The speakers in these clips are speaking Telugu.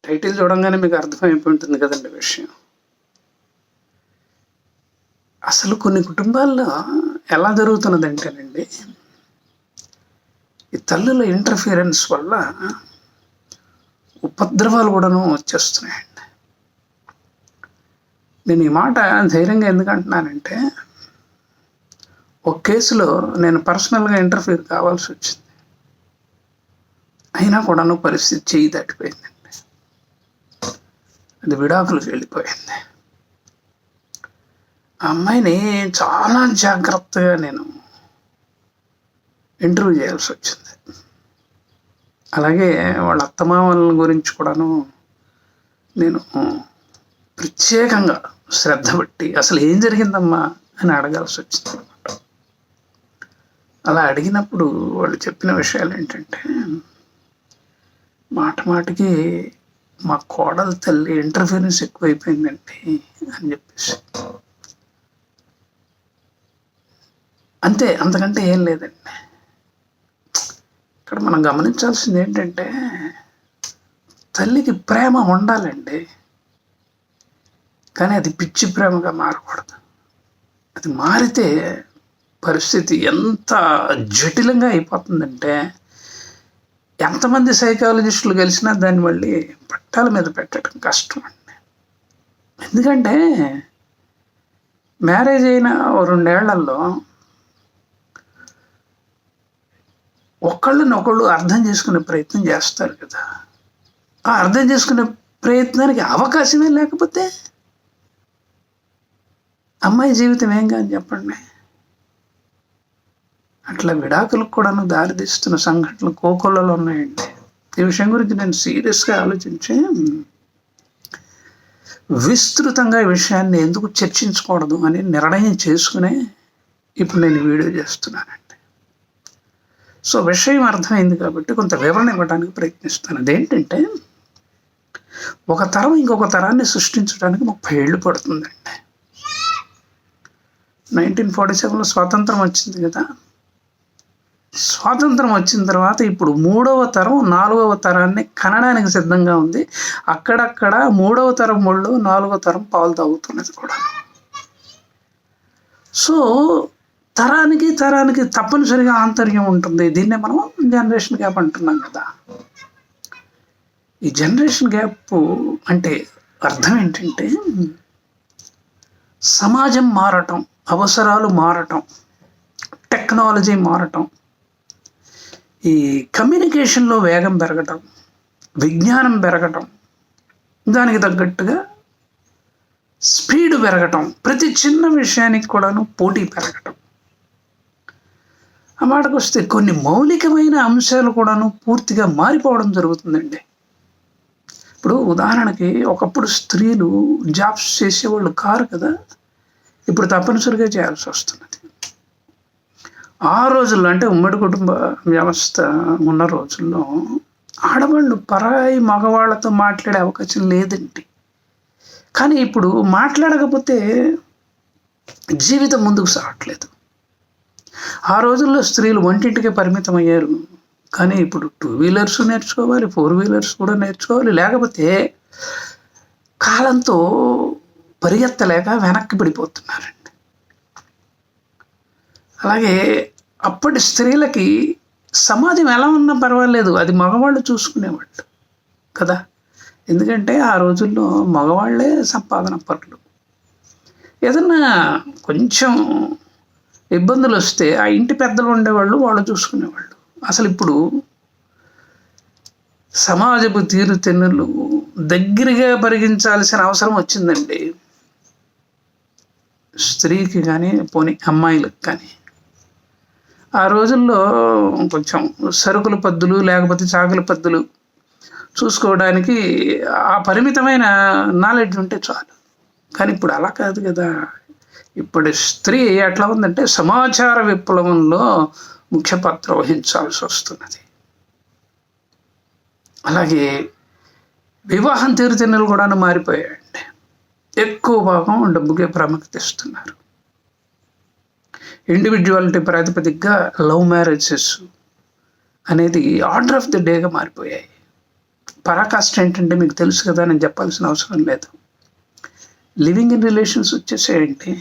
టైటిల్ చూడంగానే మీకు అర్థమైపోయి ఉంటుంది కదండి విషయం. అసలు కొన్ని కుటుంబాల్లో ఎలా జరుగుతున్నదంటేనండి, ఈ తల్లుల ఇంటర్ఫియరెన్స్ వల్ల ఉపద్రవాలు కూడాను వచ్చేస్తున్నాయండి. నేను ఈ మాట ధైర్యంగా ఎందుకు అంటున్నానంటే, ఒక కేసులో నేను పర్సనల్గా ఇంటర్ఫియర్ కావాల్సి వచ్చింది. అయినా కూడాను పరిస్థితి చేయి దాటిపోయిందండి. అది విడాకులకు వెళ్ళిపోయింది. ఆ అమ్మాయిని చాలా జాగ్రత్తగా నేను ఇంటర్వ్యూ చేయాల్సి వచ్చింది. అలాగే వాళ్ళ అత్తమామల గురించి కూడాను నేను ప్రత్యేకంగా శ్రద్ధ పెట్టి అసలు ఏం జరిగిందమ్మా అని అడగాల్సి వచ్చింది అనమాట. అలా అడిగినప్పుడు వాళ్ళు చెప్పిన విషయాలు ఏంటంటే, మాట మాటికి మా కోడల తల్లి ఇంటర్ఫియరెన్స్ ఎక్కువైపోయిందండి అని చెప్పేసి. అంతే, అంతకంటే ఏం లేదండి. ఇక్కడ మనం గమనించాల్సింది ఏంటంటే, తల్లికి ప్రేమ ఉండాలండి, కానీ అది పిచ్చి ప్రేమగా మారకూడదు. అది మారితే పరిస్థితి ఎంత జటిలంగా అయిపోతుందంటే, ఎంతమంది సైకాలజిస్టులు కలిసినా దాన్ని మళ్ళీ పట్టాల మీద పెట్టడం కష్టం అండి. ఎందుకంటే మ్యారేజ్ అయిన 2 ఏళ్లలో ఒకళ్ళు అర్థం చేసుకునే ప్రయత్నం చేస్తారు కదా. ఆ అర్థం చేసుకునే ప్రయత్నానికి అవకాశమే లేకపోతే అమ్మాయి జీవితం ఏం కాని చెప్పండి. అట్లా విడాకులకు కూడాను దారితీస్తున్న సంఘటనలు కోకొల్లలో ఉన్నాయండి. ఈ విషయం గురించి నేను సీరియస్గా ఆలోచించి విస్తృతంగా ఈ విషయాన్ని ఎందుకు చర్చించకూడదు అని నిర్ణయం చేసుకునే ఇప్పుడు నేను వీడియో చేస్తున్నానండి. సో విషయం అర్థమైంది కాబట్టి కొంత వివరణ ఇవ్వడానికి ప్రయత్నిస్తాను. అదేంటంటే, ఒక తరం ఇంకొక తరాన్ని సృష్టించడానికి 30 ఏళ్ళు పడుతుందండి. 1947లో స్వాతంత్రం వచ్చింది కదా. స్వాతంత్రం వచ్చిన తర్వాత ఇప్పుడు 3వ తరం 4వ తరాన్ని కనడానికి సిద్ధంగా ఉంది. అక్కడక్కడ 3వ తరం వాళ్ళు 4వ తరం పాలు తాగుతున్నది కూడా. సో తరానికి తప్పనిసరిగా ఆంతర్యం ఉంటుంది. దీన్నే మనం జనరేషన్ గ్యాప్ అంటున్నాం కదా. ఈ జనరేషన్ గ్యాప్ అంటే అర్థం ఏంటంటే, సమాజం మారటం, అవసరాలు మారటం, టెక్నాలజీ మారటం, ఈ కమ్యూనికేషన్లో వేగం పెరగటం, విజ్ఞానం పెరగటం, దానికి తగ్గట్టుగా స్పీడ్ పెరగటం, ప్రతి చిన్న విషయానికి కూడాను పోటీ పెరగటం. ఆ మాటకు వస్తే కొన్ని మౌలికమైన అంశాలు కూడాను పూర్తిగా మారిపోవడం జరుగుతుందండి. ఇప్పుడు ఉదాహరణకి ఒకప్పుడు స్త్రీలు జాబ్స్ చేసేవాళ్ళు కారు కదా, ఇప్పుడు తప్పనిసరిగా చేయాల్సి వస్తున్నది. ఆ రోజుల్లో అంటే ఉమ్మడి కుటుంబ వ్యవస్థ ఉన్న రోజుల్లో ఆడవాళ్ళు పరాయి మగవాళ్ళతో మాట్లాడే అవకాశం లేదండి. కానీ ఇప్పుడు మాట్లాడకపోతే జీవితం ముందుకు సాగట్లేదు. ఆ రోజుల్లో స్త్రీలు వంటింటికే పరిమితం అయ్యారు. కానీ ఇప్పుడు 2 వీలర్స్ నేర్చుకోవాలి, 4 వీలర్స్ కూడా నేర్చుకోవాలి. లేకపోతే కాలంతో పరిగెత్తలేక వెనక్కి పడిపోతున్నారండి. అలాగే అప్పటి స్త్రీలకి సమాజం ఎలా ఉన్నా పర్వాలేదు, అది మగవాళ్ళు చూసుకునేవాళ్ళు కదా. ఎందుకంటే ఆ రోజుల్లో మగవాళ్ళే సంపాదన పరులు. ఏదన్నా కొంచెం ఇబ్బందులు వస్తే ఆ ఇంటి పెద్దలు ఉండేవాళ్ళు, వాళ్ళు చూసుకునేవాళ్ళు. అసలు ఇప్పుడు సమాజపు తీరుతెన్నులు దగ్గరగా పరిగించాల్సిన అవసరం వచ్చిందండి, స్త్రీకి కానీ పోనీ అమ్మాయిలకు కానీ. ఆ రోజుల్లో కొంచెం సరుకుల పద్దులు లేకపోతే చాకుల పద్దులు చూసుకోవడానికి ఆ పరిమితమైన నాలెడ్జ్ ఉంటే చాలు. కానీ ఇప్పుడు అలా కాదు కదా. ఇప్పుడు స్త్రీ ఎట్లా ఉందంటే సమాచార విప్లవంలో ముఖ్య పాత్ర వహించాల్సి వస్తున్నది. అలాగే వివాహం తీరుతెన్నులు కూడా మారిపోయాయండి. ఎక్కువ భాగం డబ్బుకే ప్రాముఖ్యత ఇస్తున్నారు. ఇండివిజువాలిటీ ప్రాతిపదికగా లవ్ మ్యారేజెస్ అనేది ఆర్డర్ ఆఫ్ ది డేగా మారిపోయాయి. పరాకాష్ట ఏంటంటే మీకు తెలుసు కదా, నేను చెప్పాల్సిన అవసరం లేదు. లివింగ్ ఇన్ రిలేషన్స్ వచ్చేసేయండి.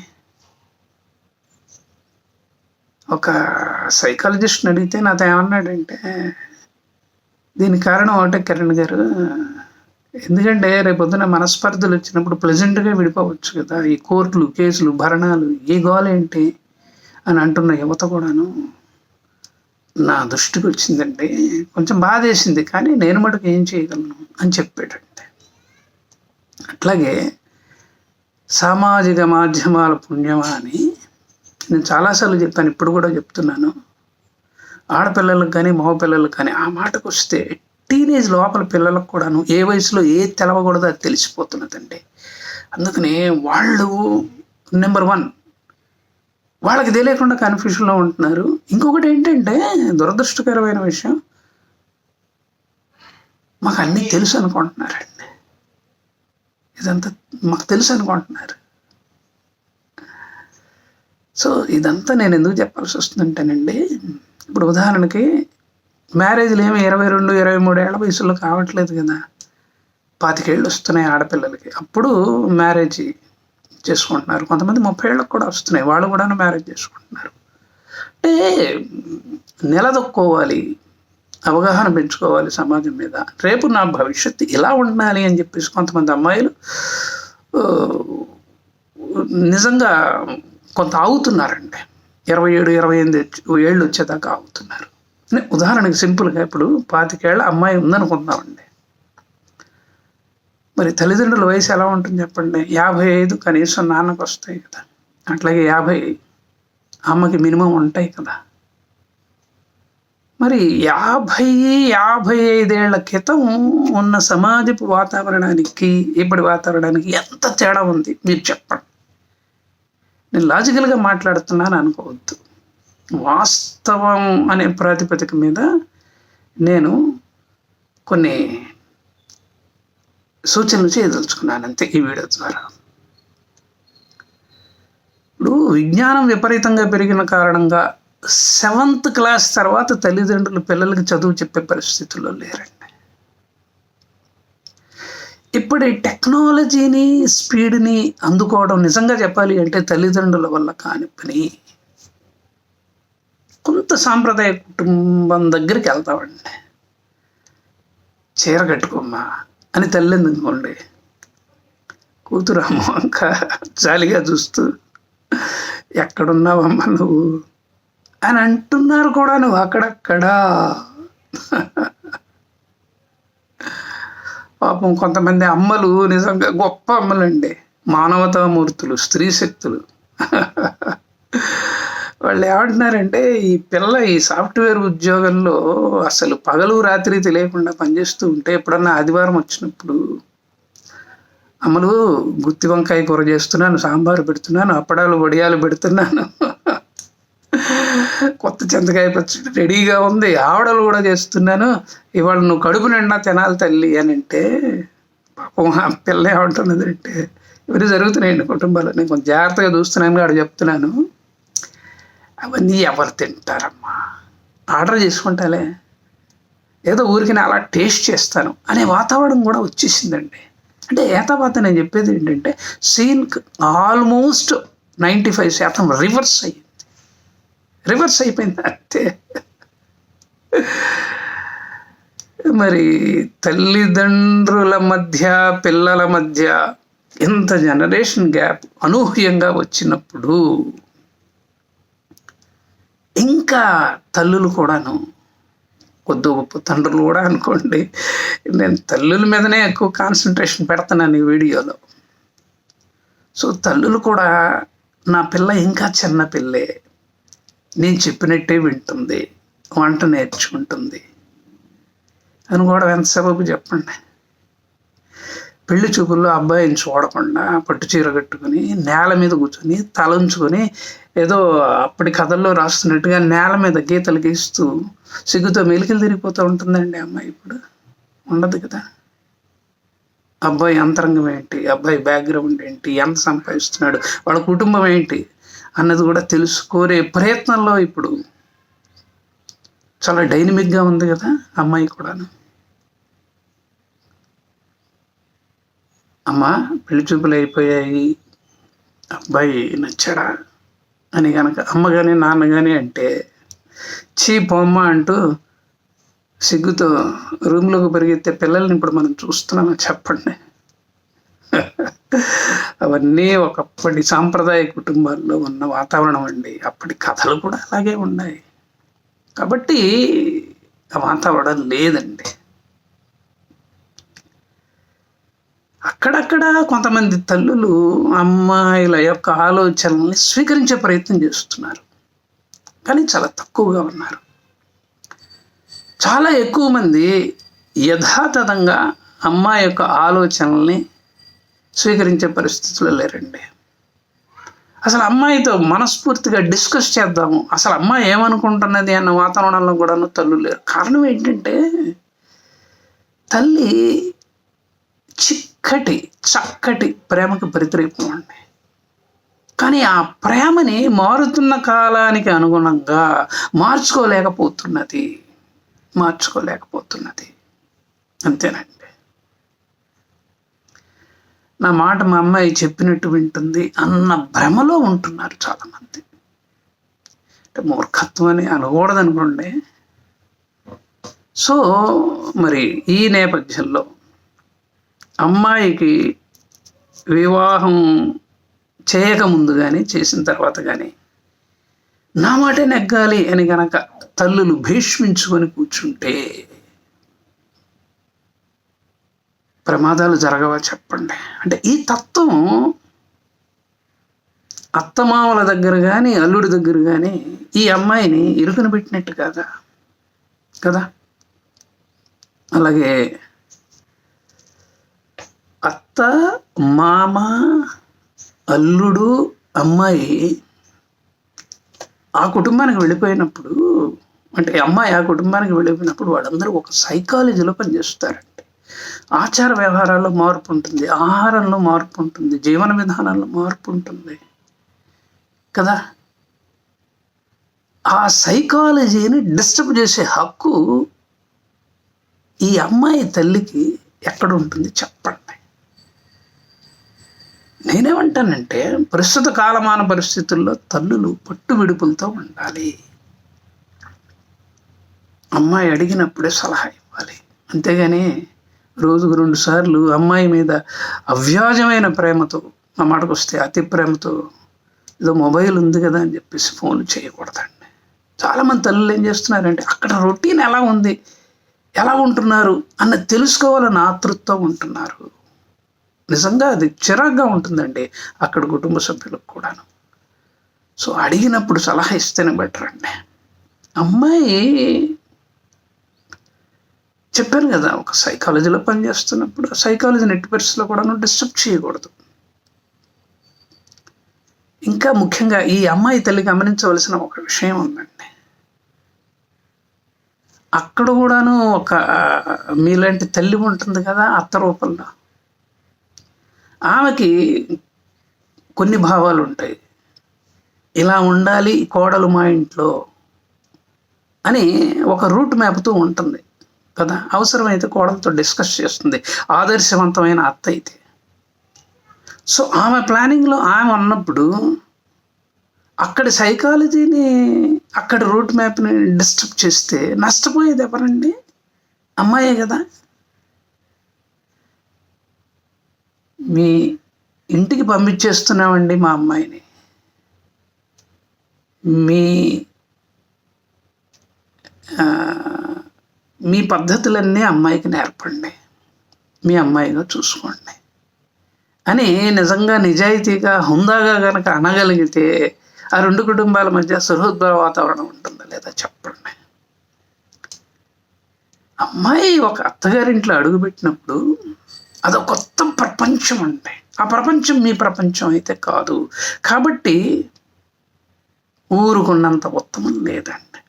ఒక సైకాలజిస్ట్ని అడిగితే నాతో ఏమన్నాడంటే, దీనికి కారణం ఒకటే కిరణ్ గారు, ఎందుకంటే రేపొద్దున మనస్పర్ధలు వచ్చినప్పుడు ప్లెజెంట్గా విడిపోవచ్చు కదా, ఈ కోర్టులు కేసులు భరణాలు ఏ గోలేంటి అని అంటున్న యువత కూడాను నా దృష్టికి వచ్చిందండి. కొంచెం బాధేసింది, కానీ నేను మటుకు ఏం చేయగలను అని చెప్పాడండి. అట్లాగే సామాజిక మాధ్యమాల పుణ్యమా అని నేను చాలాసార్లు చెప్పాను, ఇప్పుడు కూడా చెప్తున్నాను. ఆడపిల్లలకు కానీ మగపిల్లలకు కానీ ఆ మాటకు వస్తే టీనేజ్ లోపల పిల్లలకు కూడాను ఏ వయసులో ఏది తెలవకూడదో అది తెలిసిపోతున్నదండి. అందుకని వాళ్ళు నెంబర్ 1 వాళ్ళకి తెలియకుండా కన్ఫ్యూషన్లో ఉంటున్నారు. ఇంకొకటి ఏంటంటే దురదృష్టకరమైన విషయం, మాకు అన్నీ తెలుసు అనుకుంటున్నారండి. ఇదంతా మాకు తెలుసు అనుకుంటున్నారు. సో ఇదంతా నేను ఎందుకు చెప్పాల్సి వస్తుందంటేనండి, ఇప్పుడు ఉదాహరణకి మ్యారేజ్లు ఏమి 22, 23 ఏళ్ల వయసులో కావట్లేదు కదా, 25 ఏళ్ళు వస్తున్నాయి ఆడపిల్లలకి. అప్పుడు మ్యారేజ్ చేసుకుంటున్నారు. కొంతమంది 30 ఏళ్ళకు కూడా వస్తున్నాయి, వాళ్ళు కూడా మ్యారేజ్ చేసుకుంటున్నారు. అంటే నిలదొక్కోవాలి, అవగాహన పెంచుకోవాలి సమాజం మీద. రేపు నా భవిష్యత్తు ఇలా ఉండాలి అని చెప్పేసి కొంతమంది అమ్మాయిలు నిజంగా కొంత ఆగుతున్నారండి. 27, 28 ఏళ్ళు వచ్చేదాకా ఆగుతున్నారు. ఉదాహరణకి సింపుల్గా ఇప్పుడు 25 ఏళ్ళ అమ్మాయి ఉందనుకుందామండి. మరి తల్లిదండ్రుల వయసు ఎలా ఉంటుంది చెప్పండి? 55 కనీసం నాన్నకు వస్తాయి కదా, అట్లాగే 50 అమ్మకి మినిమం ఉంటాయి కదా. మరి 50-55 ఏళ్ల క్రితం ఉన్న సమాజపు వాతావరణానికి ఇప్పటి వాతావరణానికి ఎంత తేడా ఉంది మీరు చెప్పండి. నేను లాజికల్గా మాట్లాడుతున్నాను అనుకోవద్దు, వాస్తవం అనే ప్రాతిపదిక మీద నేను కొన్ని సూచనలు చేయదలుచుకున్నాను అంతే ఈ వీడియో ద్వారా. ఇప్పుడు విజ్ఞానం విపరీతంగా పెరిగిన కారణంగా 7th క్లాస్ తర్వాత తల్లిదండ్రులు పిల్లలకి చదువు చెప్పే పరిస్థితుల్లో లేరండి. ఇప్పుడు ఈ టెక్నాలజీని స్పీడ్ని అందుకోవడం నిజంగా చెప్పాలి అంటే తల్లిదండ్రుల వల్ల కాని పని. కొంత సాంప్రదాయ కుటుంబం దగ్గరికి వెళ్తామండి, చీర కట్టుకోమ్మా అని తల్లి ఎందుకోండి, కూతురు అమ్మ ఇంకా జాలిగా చూస్తూ ఎక్కడున్నావమ్మా నువ్వు అని అంటున్నారు కూడా. నువ్వు అక్కడక్కడా పాపం కొంతమంది అమ్మలు నిజంగా గొప్ప అమ్మలండి, మానవతామూర్తులు, స్త్రీ శక్తులు. వాళ్ళు ఏమంటున్నారంటే, ఈ పిల్ల ఈ సాఫ్ట్వేర్ ఉద్యోగంలో అసలు పగలు రాత్రి తెలియకుండా పనిచేస్తూ ఉంటే ఎప్పుడన్నా ఆదివారం వచ్చినప్పుడు, అమ్మలు గుత్తి వంకాయ కూర చేస్తున్నాను, సాంబారు పెడుతున్నాను, అప్పడాలు వడియాలు పెడుతున్నాను, కొత్త చింతకాయ పచ్చడి రెడీగా ఉంది, ఆవడలు కూడా చేస్తున్నాను, ఇవాళ నువ్వు కడుపు నిండా తినాలి తల్లి అని అంటే, పాపం ఆ పిల్ల ఏమంటున్నది అంటే, ఇవన్నీ జరుగుతున్నాయండి కుటుంబాలు. నేను కొంచెం జాగ్రత్తగా చూస్తున్నాను కాబట్టి చెప్తున్నాను. అవన్నీ ఎవరు తింటారమ్మా, ఆర్డర్ చేసుకుంటాలే, ఏదో ఊరికి అలా టేస్ట్ చేస్తాను అనే వాతావరణం కూడా వచ్చేసిందండి. అంటే ఏతావాత నేను చెప్పేది ఏంటంటే, సీన్ ఆల్మోస్ట్ 95% రివర్స్ అయిపోయింది అంతే. మరి తల్లిదండ్రుల మధ్య పిల్లల మధ్య ఇంత జనరేషన్ గ్యాప్ అనూహ్యంగా వచ్చినప్పుడు ఇంకా తల్లులు కూడాను, కొద్ది గొప్ప తండ్రులు కూడా అనుకోండి, నేను తల్లుల మీదనే ఎక్కువ కాన్సన్ట్రేషన్ పెడుతున్నాను ఈ వీడియోలో. సో తల్లులు కూడా నా పిల్ల ఇంకా చిన్న పిల్లే, నేను చెప్పినట్టే వింటుంది, వంట నేర్చుకుంటుంది అనుకోవడం ఎంత సబబు చెప్పండి. పెళ్లి చూపుల్లో అబ్బాయిని చూడకుండా పట్టు చీర కట్టుకుని నేల మీద కూర్చొని తలంచుకొని ఏదో అప్పటి కథల్లో రాస్తున్నట్టుగా నేల మీద గీతలు గీస్తూ సిగ్గుతో మెలికలు తిరిగిపోతూ ఉంటుందండి అమ్మాయి. ఇప్పుడు ఉండదు కదా. అబ్బాయి అంతరంగం ఏంటి, అబ్బాయి బ్యాక్గ్రౌండ్ ఏంటి, ఎంత సంపాదిస్తున్నాడు, వాళ్ళ కుటుంబం ఏంటి అన్నది కూడా తెలుసుకోరే ప్రయత్నంలో ఇప్పుడు చాలా డైనమిక్గా ఉంది కదా అమ్మాయి కూడాను. అమ్మ పెళ్లి చూపులు అయిపోయాయి, అబ్బాయి నచ్చాడా అని కనుక అమ్మ కానీ నాన్న కానీ అంటే చీ పొమ్మ అంటూ సిగ్గుతో రూమ్లోకి పరిగెత్తే పిల్లల్ని ఇప్పుడు మనం చూస్తున్నామని చెప్పండి. అవన్నీ ఒకప్పటి సాంప్రదాయ కుటుంబాల్లో ఉన్న వాతావరణం అండి. అప్పటి కథలు కూడా అలాగే ఉన్నాయి. కాబట్టి ఆ వాతావరణం లేదండి. అక్కడక్కడ కొంతమంది తల్లులు అమ్మాయిల యొక్క ఆలోచనల్ని స్వీకరించే ప్రయత్నం చేస్తున్నారు, కానీ చాలా తక్కువగా ఉన్నారు. చాలా ఎక్కువ మంది యథాతథంగా అమ్మాయి యొక్క ఆలోచనల్ని స్వీకరించే పరిస్థితుల్లో లేరండి. అసలు అమ్మాయితో మనస్ఫూర్తిగా డిస్కస్ చేద్దాము, అసలు అమ్మాయి ఏమనుకుంటున్నది అన్న వాతావరణంలో కూడా తల్లు లేరు. కారణం ఏంటంటే తల్లి చక్కటి ప్రేమకు ప్రతిరూపం అండి. కానీ ఆ ప్రేమని మారుతున్న కాలానికి అనుగుణంగా మార్చుకోలేకపోతున్నది. అంతేనండి. నా మాట మా అమ్మాయి చెప్పినట్టు వింటుంది అన్న భ్రమలో ఉంటున్నారు చాలామంది. అంటే మూర్ఖత్వం అని అనకూడదు అనుకోండి. సో మరి ఈ నేపథ్యంలో అమ్మాయికి వివాహం చేయకముందు కానీ చేసిన తర్వాత కానీ నా మాటే నెగ్గాలి అని కనుక తల్లులు భీష్మించుకొని కూర్చుంటే ప్రమాదాలు జరగవా చెప్పండి. అంటే ఈ తత్వం అత్తమామల దగ్గర కానీ అల్లుడి దగ్గర కానీ ఈ అమ్మాయిని ఇరుకున పెట్టినట్టు కదా. అలాగే అత్త, మామ, అల్లుడు, అమ్మాయి ఆ కుటుంబానికి వెళ్ళిపోయినప్పుడు, అంటే అమ్మాయి ఆ కుటుంబానికి వెళ్ళిపోయినప్పుడు వాళ్ళందరూ ఒక సైకాలజీలో పనిచేస్తారండి. ఆచార వ్యవహారాల్లో మార్పు ఉంటుంది, ఆహారంలో మార్పు ఉంటుంది, జీవన విధానాల్లో మార్పు ఉంటుంది కదా. ఆ సైకాలజీని డిస్టర్బ్ చేసే హక్కు ఈ అమ్మాయి తల్లికి ఎక్కడ ఉంటుంది చెప్పండి. నేనేమంటానంటే ప్రస్తుత కాలమాన పరిస్థితుల్లో తల్లులు పట్టు విడుపులతో ఉండాలి. అమ్మాయి అడిగినప్పుడే సలహా ఇవ్వాలి, అంతేగాని రోజుకు 2 సార్లు అమ్మాయి మీద అవ్యాజమైన ప్రేమతో, ఆ మాటకు వస్తే అతి ప్రేమతో ఏదో మొబైల్ ఉంది కదా అని చెప్పేసి ఫోన్లు చేయకూడదండి. చాలామంది తల్లులు ఏం చేస్తున్నారంటే అక్కడ రొటీన్ ఎలా ఉంది, ఎలా ఉంటున్నారు అన్నది తెలుసుకోవాలని ఆతృతతో ఉంటున్నారు. నిజంగా అది చిరాగ్గా ఉంటుందండి అక్కడ కుటుంబ సభ్యులకు కూడాను. సో అడిగినప్పుడు సలహా ఇస్తేనే బెటర్ అండి. అమ్మాయి చెప్పాను కదా, ఒక సైకాలజీలో పనిచేస్తున్నప్పుడు ఆ సైకాలజీని ఎట్టి పరిస్థితుల్లో కూడా డిస్టర్బ్ చేయకూడదు. ఇంకా ముఖ్యంగా ఈ అమ్మాయి తల్లి గమనించవలసిన ఒక విషయం ఉందండి. అక్కడ కూడాను ఒక మీలాంటి తల్లి ఉంటుంది కదా అత్త రూపంలో. ఆమెకి కొన్ని భావాలు ఉంటాయి. ఇలా ఉండాలి కోడలు మా ఇంట్లో అని ఒక రూట్ మ్యాప్తో ఉంటుంది కదా. అవసరమైతే కోడలతో డిస్కస్ చేస్తుంది, ఆదర్శవంతమైన అత్త అయితే. సో ఆమె ప్లానింగ్లో ఆమె ఉన్నప్పుడు అక్కడి సైకాలజీని, అక్కడి రూట్ మ్యాప్ని డిస్టర్బ్ చేస్తే నష్టపోయేది ఎవరండి? అమ్మాయే కదా. మీ ఇంటికి పంపించేస్తున్నామండి మా అమ్మాయిని, మీ పద్ధతులన్నీ అమ్మాయికి నేర్పండి, మీ అమ్మాయిగా చూసుకోండి అని నిజంగా నిజాయితీగా హుందాగా కనుక అనగలిగితే ఆ 2 కుటుంబాల మధ్య సహృద్భావ వాతావరణం ఉంటుందా లేదా చెప్పండి. అమ్మాయి ఒక అత్తగారింట్లో అడుగుపెట్టినప్పుడు అదొక కొత్త ప్రపంచం అండి. ఆ ప్రపంచం మీ ప్రపంచం అయితే కాదు. కాబట్టి ఊరుకున్నంత ఉత్తమం లేదండి.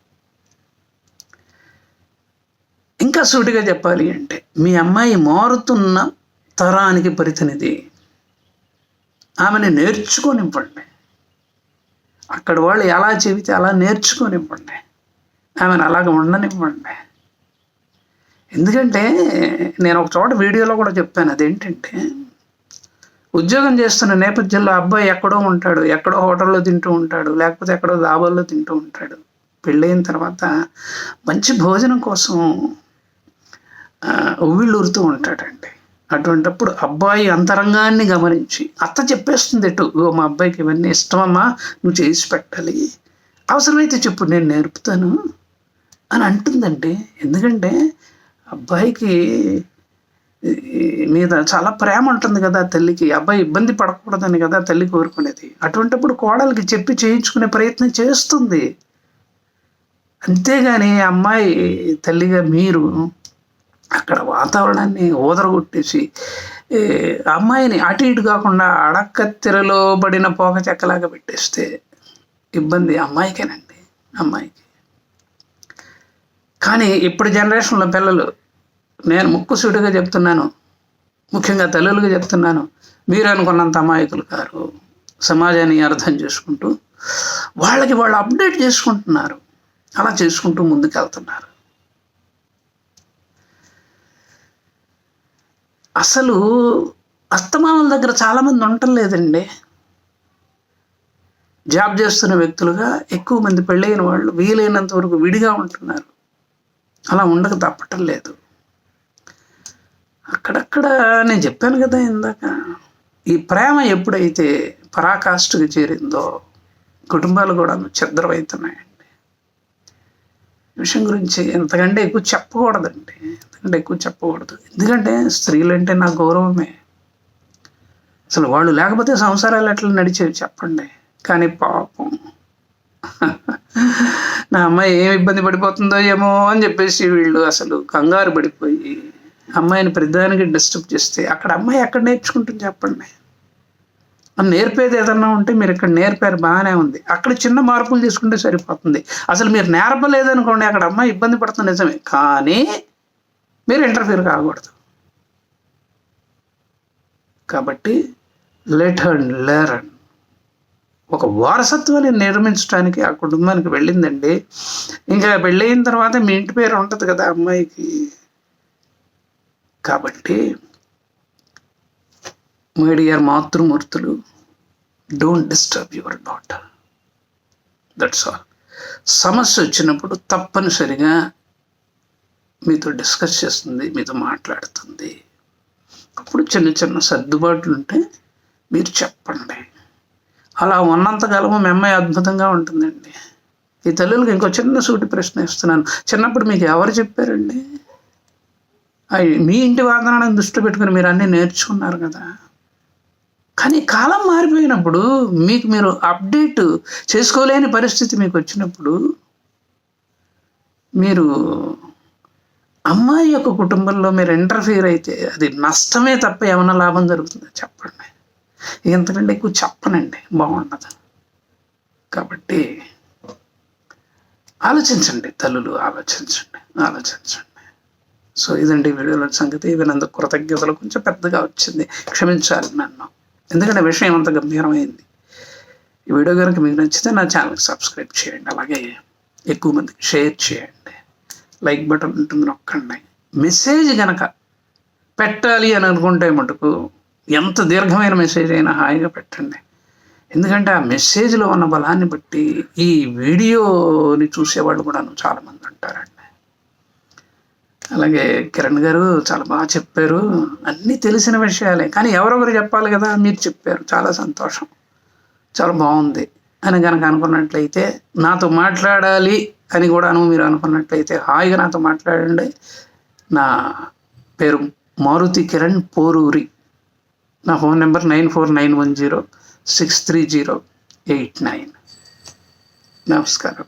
ఇంకా సూటిగా చెప్పాలి అంటే మీ అమ్మాయి మారుతున్న తరానికి పరితనిది. ఆమెను నేర్చుకోనివ్వండి. అక్కడ వాళ్ళు ఎలా చెబితే అలా నేర్చుకోనివ్వండి. ఆమెను అలాగ ఉండనివ్వండి. ఎందుకంటే నేను ఒక చోట వీడియోలో కూడా చెప్పాను, అదేంటంటే ఉద్యోగం చేస్తున్న నేపథ్యంలో అబ్బాయి ఎక్కడో ఉంటాడు, ఎక్కడో హోటల్లో తింటూ ఉంటాడు, లేకపోతే ఎక్కడో దాబాల్లో తింటూ ఉంటాడు. పెళ్ళైన తర్వాత మంచి భోజనం కోసం ఉవ్విళ్ళూరుతూ ఉంటాడండి. అటువంటిప్పుడు అబ్బాయి అంతరంగాన్ని గమనించి అత్త చెప్పేస్తుంది ఎటు, మా అబ్బాయికి ఇవన్నీ ఇష్టమమ్మా, నువ్వు చేసి పెట్టాలి, అవసరమైతే చెప్పు నేను నేర్పుతాను అని అంటుందండి. ఎందుకంటే అబ్బాయికి మీద చాలా ప్రేమ ఉంటుంది కదా తల్లికి, అబ్బాయి ఇబ్బంది పడకూడదని కదా తల్లి కోరుకునేది. అటువంటిప్పుడు కోడలికి చెప్పి చేయించుకునే ప్రయత్నం చేస్తుంది. అంతేగాని అమ్మాయి తల్లిగా మీరు అక్కడ వాతావరణాన్ని ఊదరగొట్టేసి అమ్మాయిని అటు ఇటు కాకుండా అడక్కత్తెరలో పడిన పోక చెక్కలాగా పెట్టేస్తే ఇబ్బంది అమ్మాయికేనండి, అమ్మాయికి. కానీ ఇప్పుడు జనరేషన్లో పిల్లలు, నేను ముక్కుసూటిగా చెప్తున్నాను, ముఖ్యంగా తల్లులుగా చెప్తున్నాను, మీరు అనుకున్నంత అమాయకులు కారు. సమాజాన్ని అర్థం చేసుకుంటూ వాళ్ళకి వాళ్ళు అప్డేట్ చేసుకుంటున్నారు, అలా చేసుకుంటూ ముందుకెళ్తున్నారు. అసలు అత్తమామల దగ్గర చాలామంది ఉండటం లేదండి. జాబ్ చేస్తున్న వ్యక్తులుగా ఎక్కువ మంది పెళ్ళైన వాళ్ళు వీలైనంత వరకు విడిగా ఉంటున్నారు. అలా ఉండక తప్పటం లేదు. అక్కడక్కడ నేను చెప్పాను కదా ఇందాక, ఈ ప్రేమ ఎప్పుడైతే పరాకాష్ఠకు చేరిందో కుటుంబాలు కూడా ఛిద్రమవుతున్నాయండి. విషయం గురించి ఎంతకంటే ఎక్కువ చెప్పకూడదండి, ఎంతకంటే ఎక్కువ చెప్పకూడదు. ఎందుకంటే స్త్రీలంటే నా గౌరవమే. అసలు వాళ్ళు లేకపోతే సంసారాలు ఎట్లా నడిచేవి చెప్పండి. కానీ పాపం నా అమ్మాయి ఏం ఇబ్బంది పడిపోతుందో ఏమో అని చెప్పేసి వీళ్ళు అసలు కంగారు పడిపోయి అమ్మాయిని ప్రతిదానికి డిస్టర్బ్ చేస్తే అక్కడ అమ్మాయి ఎక్కడ నేర్చుకుంటుంది చెప్పండి. నేర్పేది ఏదన్నా ఉంటే మీరు ఇక్కడ నేర్పారు, బాగానే ఉంది, అక్కడ చిన్న మార్పులు తీసుకుంటే సరిపోతుంది. అసలు మీరు నేర్పలేదనుకోండి, అక్కడ అమ్మాయి ఇబ్బంది పడుతుంది నిజమే, కానీ మీరు ఇంటర్ఫీర్ కాకూడదు. కాబట్టి లెట్ హర్ లెర్న్. ఒక వారసత్వాన్ని నిర్మించడానికి ఆ కుటుంబానికి వెళ్ళిందండి. ఇంకా పెళ్ళయిన తర్వాత మీ ఇంటి పేరు ఉంటుంది కదా అమ్మాయికి. కాబట్టి మై డియర్ మాతృమూర్తులు, don't disturb your daughter. That's all. సమస్య వచ్చినప్పుడు తప్పనిసరిగా మీతో డిస్కస్ చేస్తుంది, మీతో మాట్లాడుతుంది. అప్పుడు చిన్న చిన్న సర్దుబాట్లు ఉంటే మీరు చెప్పండి. అలా ఉన్నంతకాలము మీ అమ్మాయి అద్భుతంగా ఉంటుందండి. ఈ తల్లులకు ఇంకో చిన్న సూటి ప్రశ్న ఇస్తున్నాను. చిన్నప్పుడు మీకు ఎవరు చెప్పారండి? మీ ఇంటి వాతావరణాన్ని దృష్టి పెట్టుకుని మీరు అన్నీ నేర్చుకున్నారు కదా. కానీ కాలం మారిపోయినప్పుడు మీరు అప్డేట్ చేసుకోలేని పరిస్థితి మీకు వచ్చినప్పుడు మీరు అమ్మాయి యొక్క కుటుంబంలో మీరు ఇంటర్ఫీర్ అయితే అది నష్టమే తప్ప ఏమైనా లాభం జరుగుతుందో చెప్పండి. ఇంతకంటే ఎక్కువ చెప్పనండి, బాగుండదు. కాబట్టి ఆలోచించండి తల్లులు, ఆలోచించండి. సో ఇదండి వీడియోలో సంగతి. వినందుకు కృతజ్ఞతలు. కొంచెం పెద్దగా వచ్చింది, క్షమించాలి నన్ను, ఎందుకంటే విషయం అంత గంభీరమైంది. ఈ వీడియో కనుక మీకు నచ్చితే నా ఛానల్కి సబ్స్క్రైబ్ చేయండి, అలాగే ఎక్కువ మందికి షేర్ చేయండి, లైక్ బటన్ ఉంటుంది నొక్కండి. మెసేజ్ కనుక పెట్టాలి అని అనుకుంటే మటుకు ఎంత దీర్ఘమైన మెసేజ్ అయినా హాయిగా పెట్టండి. ఎందుకంటే ఆ మెసేజ్లో ఉన్న బలాన్ని బట్టి ఈ వీడియోని చూసేవాళ్ళు కూడా చాలామంది ఉంటారండి. అలాగే కిరణ్ గారు చాలా బాగా చెప్పారు, అన్నీ తెలిసిన విషయాలే, కానీ ఎవరొకరు చెప్పాలి కదా, మీరు చెప్పారు, చాలా సంతోషం, చాలా బాగుంది అని కనుక అనుకున్నట్లయితే, నాతో మాట్లాడాలి అని కూడాను మీరు అనుకున్నట్లయితే హాయిగా నాతో మాట్లాడండి. నా పేరు మారుతి కిరణ్ పోరూరి. నా ఫోన్ నెంబర్ 9491063089. నమస్కారం.